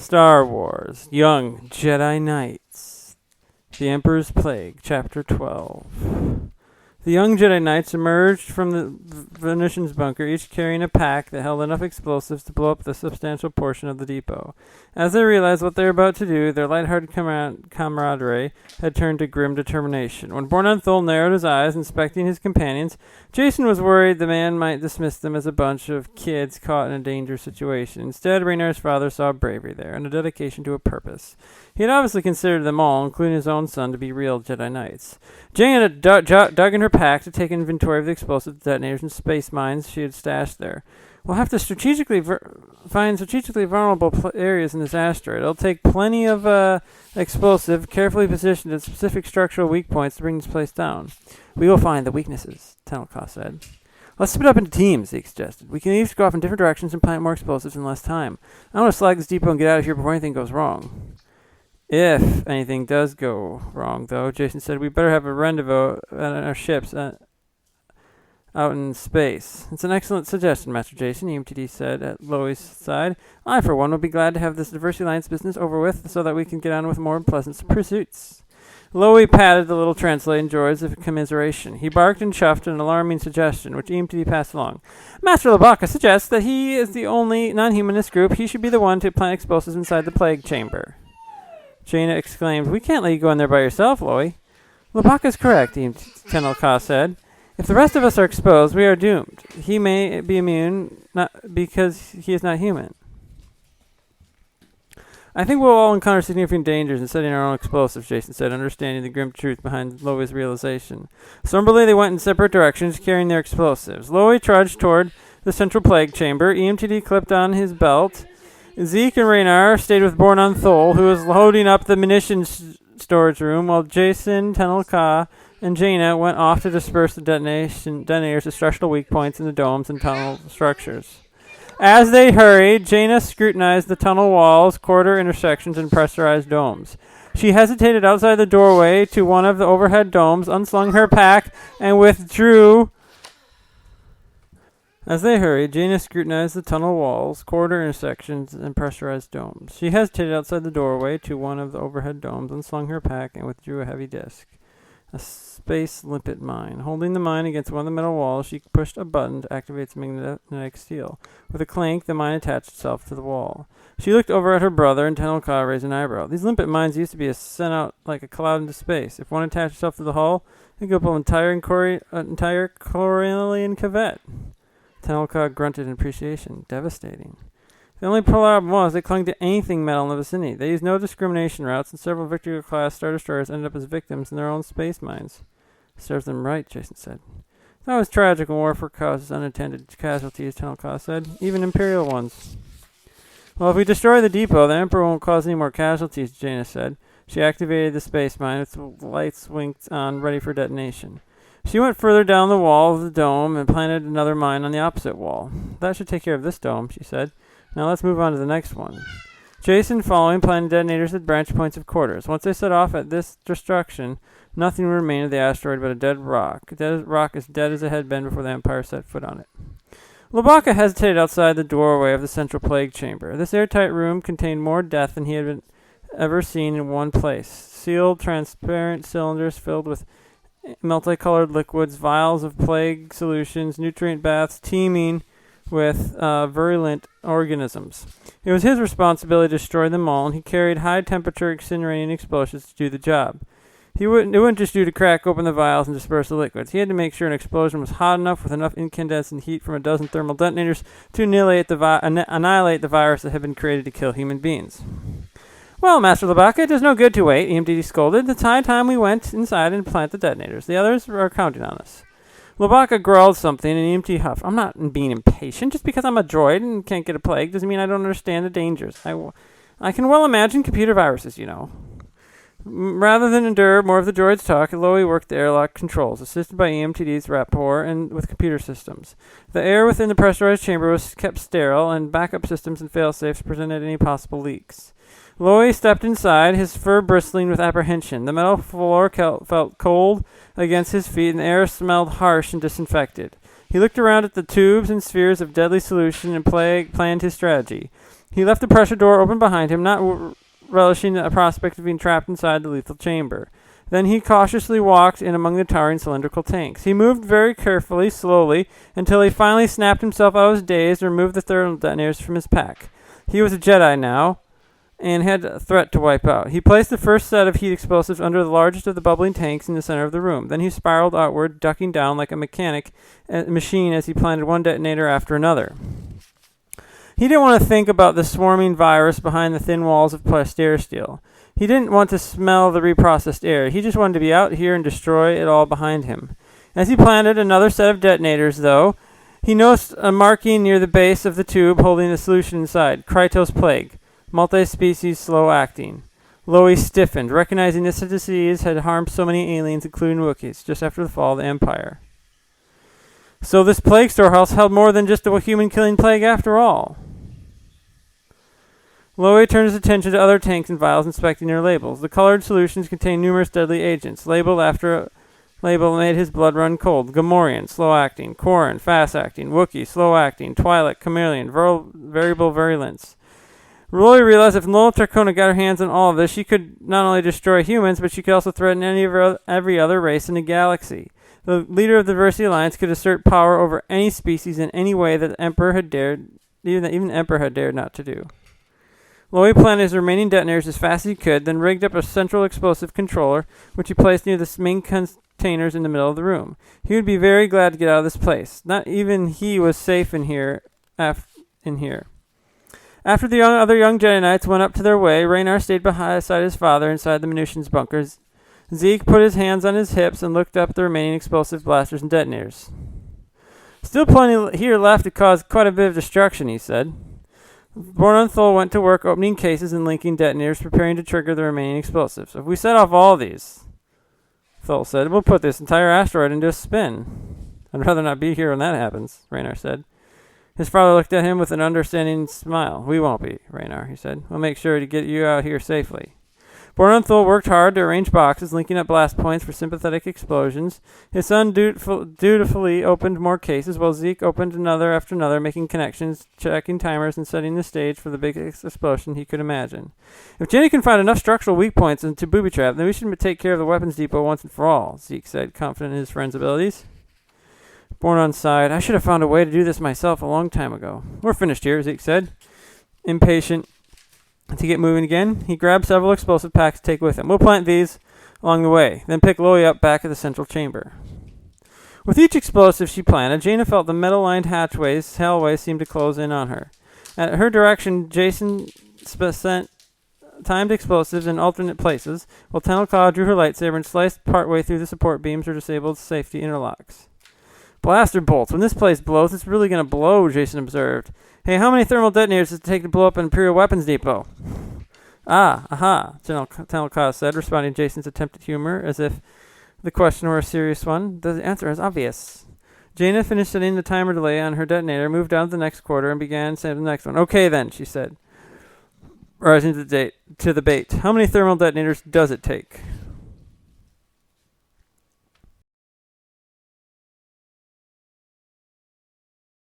Star Wars, Young Jedi Knights, The Emperor's Plague, Chapter 12. The young Jedi Knights emerged from the Venetian's bunker, each carrying a pack that held enough explosives to blow up the substantial portion of the depot. As they realized what they were about to do, their lighthearted camaraderie had turned to grim determination. When Born Thol narrowed his eyes, inspecting his companions, Jason was worried the man might dismiss them as a bunch of kids caught in a dangerous situation. Instead, Raynar's father saw bravery there, and a dedication to a purpose. He had obviously considered them all, including his own son, to be real Jedi Knights. Jane had dug in her pack to take inventory of the explosive detonators and space mines she had stashed there. We'll have to find strategically vulnerable areas in this asteroid. It'll take plenty of explosive, carefully positioned at specific structural weak points to bring this place down. We will find the weaknesses, Tenelka said. Let's split up into teams, Zeke suggested. We can each go off in different directions and plant more explosives in less time. I want to slag this depot and get out of here before anything goes wrong. If anything does go wrong, though, Jason said, we better have a rendezvous at our ships out in space. It's an excellent suggestion, Master Jason, EMTD said at Loe's side. I, for one, will be glad to have this Diversity Alliance business over with so that we can get on with more pleasant pursuits. Loe patted the little translating droids of commiseration. He barked and chuffed an alarming suggestion, which EMTD passed along. Master Labaka suggests that he is the only non-humanist group. He should be the one to plant explosives inside the plague chamber. Jaina exclaimed, We can't let you go in there by yourself, Loe. Labaka's correct, Tenelka said. If the rest of us are exposed, we are doomed. He may be immune, not because he is not human. I think we'll all encounter significant dangers in setting our own explosives, Jason said, understanding the grim truth behind Loe's realization. Somberly, they went in separate directions, carrying their explosives. Loe trudged toward the central plague chamber. EMTD clipped on his belt. Zeke and Raynar stayed with Born Thol, who was loading up the munitions storage room, while Jason, Tenelka, and Jaina went off to disperse the detonators to structural weak points in the domes and tunnel structures. As they hurried, Jaina scrutinized the tunnel walls, corridor intersections, and pressurized domes. She hesitated outside the doorway to one of the overhead domes, unslung her pack, and withdrew. As they hurried, Jaina scrutinized the tunnel walls, corridor intersections, and pressurized domes. She hesitated outside the doorway to one of the overhead domes, unslung her pack, and withdrew a heavy disc. A space limpet mine. Holding the mine against one of the metal walls, she pushed a button to activate its magnetic steel. With a clank, the mine attached itself to the wall. She looked over at her brother, and Tenelka raised an eyebrow. These limpet mines used to be sent out like a cloud into space. If one attached itself to the hull, it could pull an entire Corellian cavette. Tenelka grunted in appreciation. Devastating. The only problem was they clung to anything metal in the vicinity. They used no discrimination routes, and several Victory-class Star Destroyers ended up as victims in their own space mines. Serves them right, Jason said. It's always tragic when warfare causes unintended casualties, Tenelka said, even Imperial ones. Well, if we destroy the depot, the Emperor won't cause any more casualties, Jaina said. She activated the space mine with the lights winked on, ready for detonation. She went further down the wall of the dome and planted another mine on the opposite wall. That should take care of this dome, she said. Now let's move on to the next one. Jason, following, planted detonators at branch points of quarters. Once they set off at this destruction, nothing would remain of the asteroid but a dead rock. A dead rock as dead as it had been before the Empire set foot on it. Labaka hesitated outside the doorway of the central plague chamber. This airtight room contained more death than he had ever seen in one place. Sealed, transparent cylinders filled with multicolored liquids, vials of plague solutions, nutrient baths teeming with virulent organisms. It was his responsibility to destroy them all, and he carried high-temperature incinerating explosives to do the job. It wouldn't just do to crack open the vials and disperse the liquids. He had to make sure an explosion was hot enough with enough incandescent heat from a dozen thermal detonators to annihilate the virus that had been created to kill human beings. Well, Master Labaka, it does no good to wait, EMTD scolded. It's high time we went inside and plant the detonators. The others are counting on us. Labaka growled something, and EMT huffed. I'm not being impatient. Just because I'm a droid and can't get a plague doesn't mean I don't understand the dangers. I can well imagine computer viruses, you know. Rather than endure more of the droid's talk, Loe worked the airlock controls, assisted by EMTD's rapport and with computer systems. The air within the pressurized chamber was kept sterile, and backup systems and failsafes prevented any possible leaks. Loe stepped inside, his fur bristling with apprehension. The metal floor felt cold against his feet, and the air smelled harsh and disinfected. He looked around at the tubes and spheres of deadly solution and planned his strategy. He left the pressure door open behind him, not relishing the prospect of being trapped inside the lethal chamber. Then he cautiously walked in among the towering cylindrical tanks. He moved very carefully, slowly, until he finally snapped himself out of his daze and removed the thermal detonators from his pack. He was a Jedi now, and had a threat to wipe out. He placed the first set of heat explosives under the largest of the bubbling tanks in the center of the room. Then he spiraled outward, ducking down like a machine as he planted one detonator after another. He didn't want to think about the swarming virus behind the thin walls of plaster steel. He didn't want to smell the reprocessed air. He just wanted to be out here and destroy it all behind him. As he planted another set of detonators, though, he noticed a marking near the base of the tube holding the solution inside. Krytos plague. Multi-species slow-acting. Lowy stiffened, recognizing this disease had harmed so many aliens, including Wookiees, just after the fall of the Empire. So this plague storehouse held more than just a human-killing plague after all. Lowy turned his attention to other tanks and vials, inspecting their labels. The colored solutions contained numerous deadly agents. Label after label made his blood run cold. Gamorrean, slow-acting. Quarren, fast-acting. Wookiee, slow-acting. Twi'lek, chameleon, variable virulence. Roy realized if Lola Tarcona got her hands on all of this, she could not only destroy humans, but she could also threaten every other race in the galaxy. The leader of the Diversity Alliance could assert power over any species in any way that the Emperor had dared, even the Emperor had dared not to do. Lowy planted his remaining detonators as fast as he could, then rigged up a central explosive controller, which he placed near the main containers in the middle of the room. He would be very glad to get out of this place. Not even he was safe in here. After the other young Jedi Knights went up to their way, Raynar stayed beside his father inside the munitions bunkers. Zeke put his hands on his hips and looked up the remaining explosive blasters and detonators. Still plenty here left to cause quite a bit of destruction, he said. Born Thol went to work opening cases and linking detonators, preparing to trigger the remaining explosives. If we set off all these, Thol said, we'll put this entire asteroid into a spin. I'd rather not be here when that happens, Raynar said. His father looked at him with an understanding smile. We won't be, Raynar, he said. We'll make sure to get you out here safely. Bornthol worked hard to arrange boxes, linking up blast points for sympathetic explosions. His son dutifully opened more cases, while Zeke opened another after another, making connections, checking timers, and setting the stage for the biggest explosion he could imagine. If Jenny can find enough structural weak points to booby trap, then we should take care of the weapons depot once and for all, Zeke said, confident in his friend's abilities. Born sighed. I should have found a way to do this myself a long time ago. We're finished here, Zeke said, impatient to get moving again. He grabbed several explosive packs to take with him. We'll plant these along the way, then pick Lowy up back at the central chamber. With each explosive she planted, Jaina felt the metal-lined hallways seemed to close in on her. At her direction, Jason sent timed explosives in alternate places, while Tenel Ka drew her lightsaber and sliced partway through the support beams or disabled safety interlocks. Blaster bolts. When this place blows, it's really going to blow, Jason observed. Hey, how many thermal detonators does it take to blow up an Imperial weapons depot? Aha, Tenel Ka said, responding to Jason's attempt at humor, as if the question were a serious one. The answer is obvious. Jaina finished setting the timer delay on her detonator, moved down to the next quarter, and began setting the next one. Okay, then, she said, rising to the bait. How many thermal detonators does it take?